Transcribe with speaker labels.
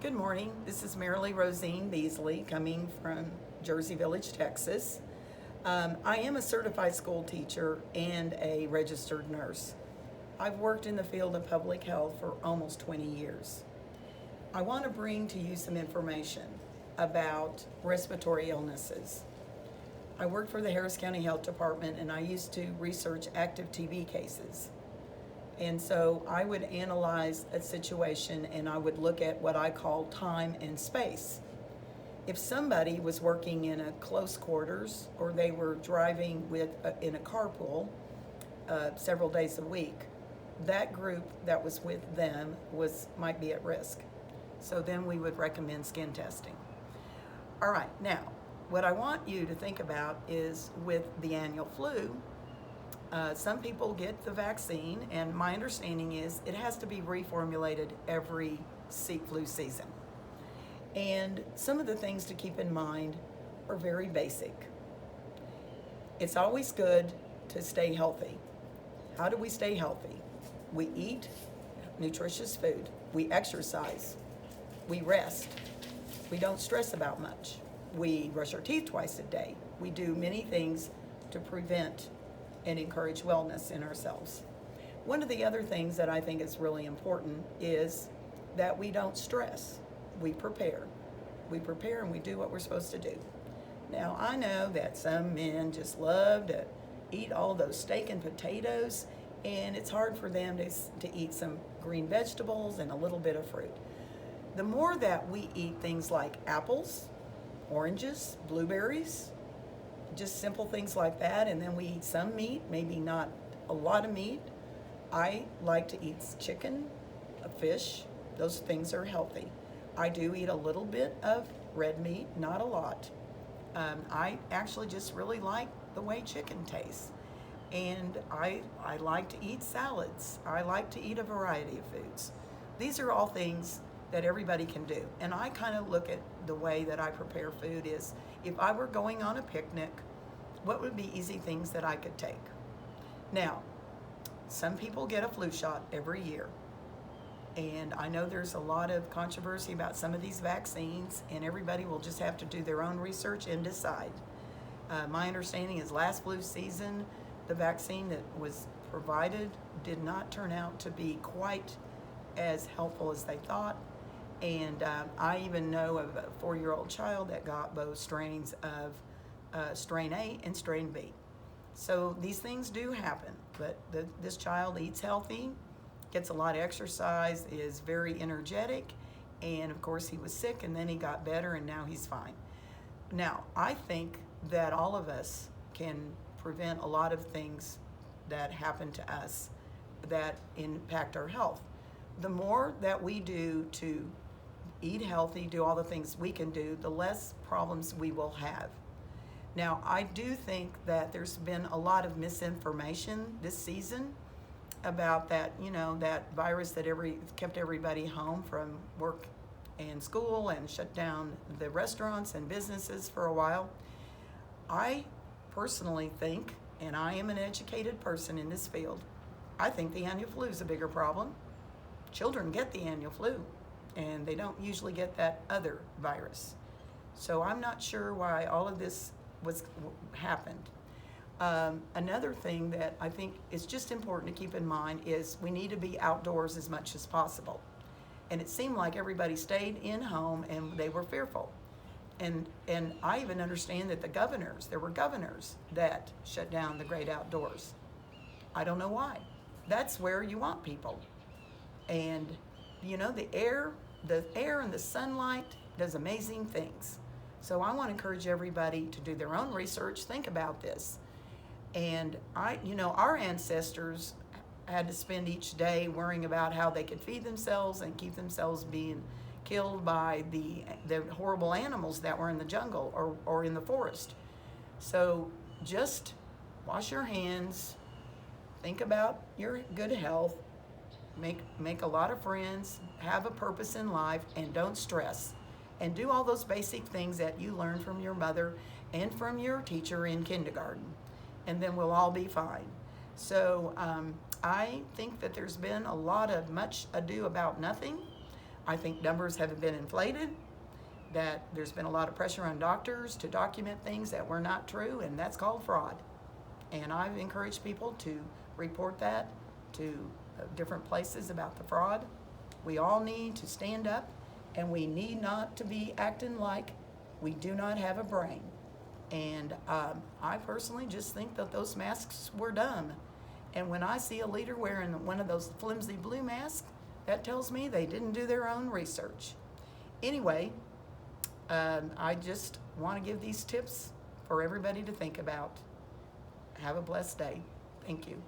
Speaker 1: Good morning. This is Marilee Rosine Beasley coming from Jersey Village, Texas. I am a certified school teacher and a registered nurse. I've worked in the field of public health for almost 20 years. I want to bring to you some information about respiratory illnesses. I worked for the Harris County Health Department and I used to research active TB cases. And so I would analyze a situation and I would look at what I call time and space. If somebody was working in a close quarters or they were driving in a carpool several days a week, that group that was with them might be at risk. So then we would recommend skin testing. All right, now what I want you to think about is with the annual flu. Some people get the vaccine, and my understanding is it has to be reformulated every flu season. And some of the things to keep in mind are very basic. It's always good to stay healthy. How do we stay healthy? We eat nutritious food, we exercise, we rest, we don't stress about much, we brush our teeth twice a day, we do many things to prevent and encourage wellness in ourselves. One of the other things that I think is really important is that we don't stress. We prepare. We prepare and we do what we're supposed to do. Now, I know that some men just love to eat all those steak and potatoes, and it's hard for them to eat some green vegetables and a little bit of fruit. The more that we eat things like apples, oranges, blueberries, just simple things like that, and then we eat some meat, maybe not a lot of meat. I like to eat chicken, fish. Those things are healthy. I do eat a little bit of red meat, not a lot. I actually just really like the way chicken tastes. And I like to eat salads. I like to eat a variety of foods. These are all things that everybody can do. And I kind of look at the way that I prepare food is, if I were going on a picnic, what would be easy things that I could take? Now, some people get a flu shot every year. And I know there's a lot of controversy about some of these vaccines, and everybody will just have to do their own research and decide. My understanding is last flu season, the vaccine that was provided did not turn out to be quite as helpful as they thought. And I even know of a 4-year-old child that got both strains of strain A and strain B. So these things do happen, but this child eats healthy, gets a lot of exercise, is very energetic, and of course he was sick and then he got better and now he's fine. Now, I think that all of us can prevent a lot of things that happen to us that impact our health. The more that we do to eat healthy, do all the things we can do, the less problems we will have. Now, I do think that there's been a lot of misinformation this season about that, that virus that kept everybody home from work and school and shut down the restaurants and businesses for a while. I personally think, and I am an educated person in this field, I think the annual flu is a bigger problem. Children get the annual flu, and they don't usually get that other virus. So I'm not sure why all of this happened. Another thing that I think is just important to keep in mind is we need to be outdoors as much as possible. And it seemed like everybody stayed in home and they were fearful. And I even understand that there were governors that shut down the great outdoors. I don't know why. That's where you want people. And the air and the sunlight does amazing things. So I want to encourage everybody to do their own research, think about this. And our ancestors had to spend each day worrying about how they could feed themselves and keep themselves being killed by the horrible animals that were in the jungle or in the forest. So just wash your hands, think about your good health, make a lot of friends, have a purpose in life, and don't stress. And do all those basic things that you learned from your mother and from your teacher in kindergarten. And then we'll all be fine. So I think that there's been a lot of much ado about nothing. I think numbers have been inflated, that there's been a lot of pressure on doctors to document things that were not true, and that's called fraud. And I've encouraged people to report that to different places about the fraud. We all need to stand up, and we need not to be acting like we do not have a brain. And I personally just think that those masks were dumb. And when I see a leader wearing one of those flimsy blue masks, that tells me they didn't do their own research. Anyway, I just want to give these tips for everybody to think about. Have a blessed day. Thank you.